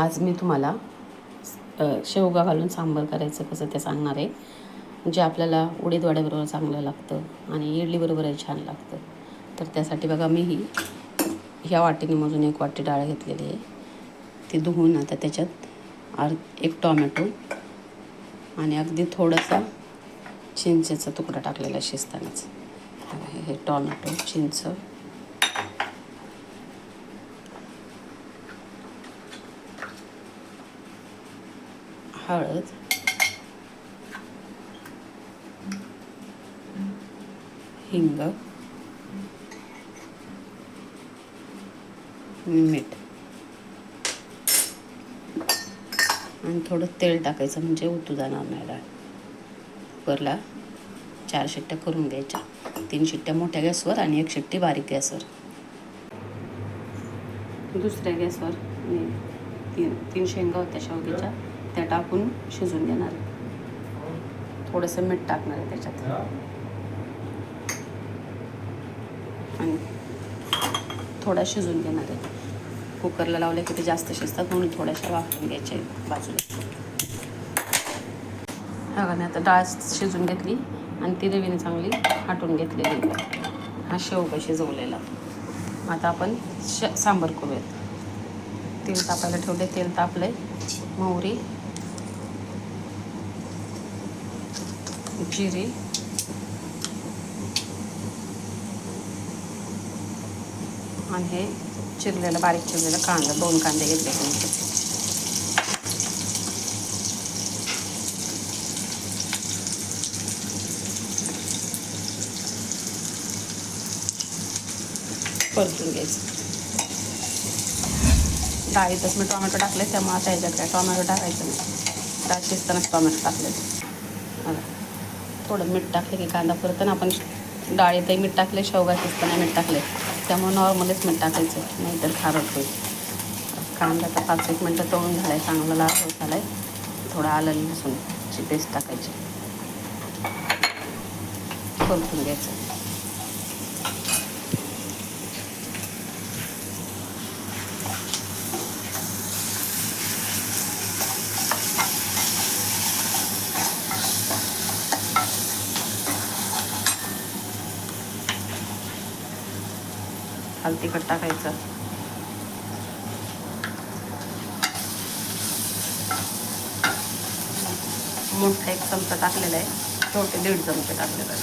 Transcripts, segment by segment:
आज मी तुम्हाला शेवगा घालून सांबार करायचं कसं ते सांगणार आहे, जे आपल्याला उडीद वड्याबरोबर चांगलं लागतं आणि इडलीबरोबरही छान लागतं. तर त्यासाठी बघा मी ह्या वाटीने मोजून 1 वाटी डाळ घेतलेली आहे. ती धुवून आता त्याच्यात एक टोमॅटो आणि अगदी थोडासा चिंचेचा तुकडा टाकलेला शिजतानाच. हे टोमॅटो, चिंच, हळद, हिंग, मीठ आणि थोडं तेल टाकायचं म्हणजे उतू जाणार नाही डाळ. कुकरला 4 शिट्ट्या करून घ्यायच्या. 3 शिट्ट्या मोठ्या गॅसवर आणि 1 शिट्टी बारीक गॅसवर. दुसऱ्या गॅसवर मी 3 शेंगा होत्या शेवग्याच्या, त्या टाकून शिजून घेणार आहे. थोडंसं मीठ टाकणार आहे त्याच्यात आणि थोडा शिजून घेणार आहे. कुकरला लावले की ते जास्त शिजतात म्हणून थोड्याशा वाफवून घ्यायच्या बाजूला. हा मी आता डाळ शिजून घेतली आणि ती रवीने चांगली हाटून घेतलेली. हा शेवगा शिजवलेला. आता आपण सांबार करूयात. तेल तापायला ठेवले, तेल तापले. मोहरी, जिरे, आणि हे चिरलेला बारीक चिरलेला कांदा, 2 कांदे घेतले. परतून घ्यायचं. डाळीतच मी टोमॅटो टाकले, त्यामुळे आता ह्याच्यात काय टोमॅटो टाकायचं नाही. डाळ शिजतानाच टोमॅटो टाकले. थोडं मीठ टाकले की कांदा परतून, आपण डाळीतही मीठ टाकले, शेवगा शिजताना मीठ टाकले, त्यामुळे नॉर्मलच मीठ टाकायचं, नाहीतर खारट होईल. कांदा आता 5-1 मिनटं तळून झाला आहे, चांगला लाल होत झाला आहे. थोडं आलं लसूणची पेस्ट टाकायची, परतून घ्यायचं. हळद तिखट टाकायचं. मोठा 1 चमचा टाकलेला आहे, छोटे 1.5 चमचे टाकलेला आहे.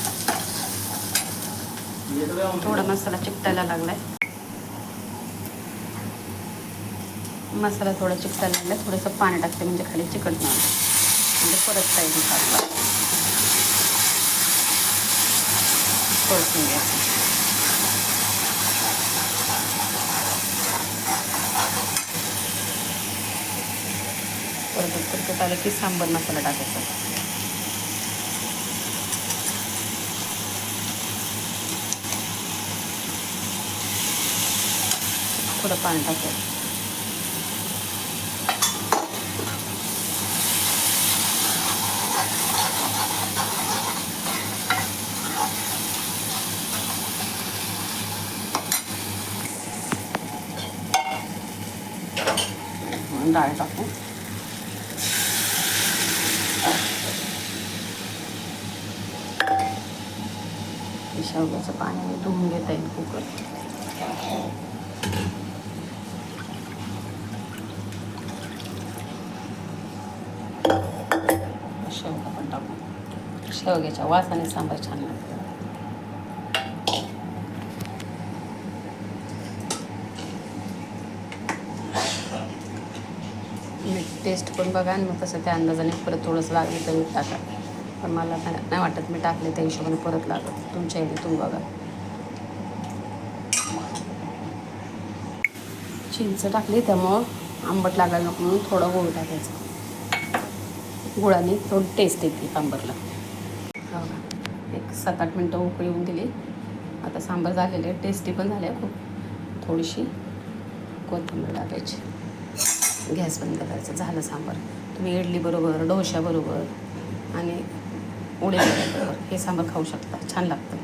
थोडा मसाला चिकटायला लागलाय. मसाला थोडा चिकटायला लागला, थोडंसं पाणी टाकते म्हणजे खाली चिकटणार, म्हणजे परत पाहिजे टाकला. परतून घ्यायचं. परत आलं की सांबार मसाला टाकायचा. थोडं पाणी टाकायचं. डाळ टाकू. शेवग्याचं पाणी धुवून घेता येईल कुकर. शेवगा पण टाकू. शेवग्याच्या वासाने सांबार छान लागतं. मीठ टेस्ट पण बघा आणि मग तसं त्या अंदाजाने परत थोडंसं लागलं तर मीठ टाका. पण मला नाही वाटत मी टाकले त्या हिशोबाने परत लागत. तुमच्या इथे तुम्ही बघा. चिंच टाकली त्यामुळं आंबट लागायला नको म्हणून थोडं गूळ टाकायचं. गुळाने थोडी टेस्ट येते सांबारला. एक 7-8 मिनटं उकळी येऊन दिली. आता सांबार झालेले आहे, टेस्टी पण झाले खूप. थोडीशी कोथिंबीर टाकायची. गॅस बंद करायचं. झालं सांबार. तुम्ही इडलीबरोबर, डोश्याबरोबर आणि उडीद वड्याबरोबर हे सांबार खाऊ शकता. छान लागतं.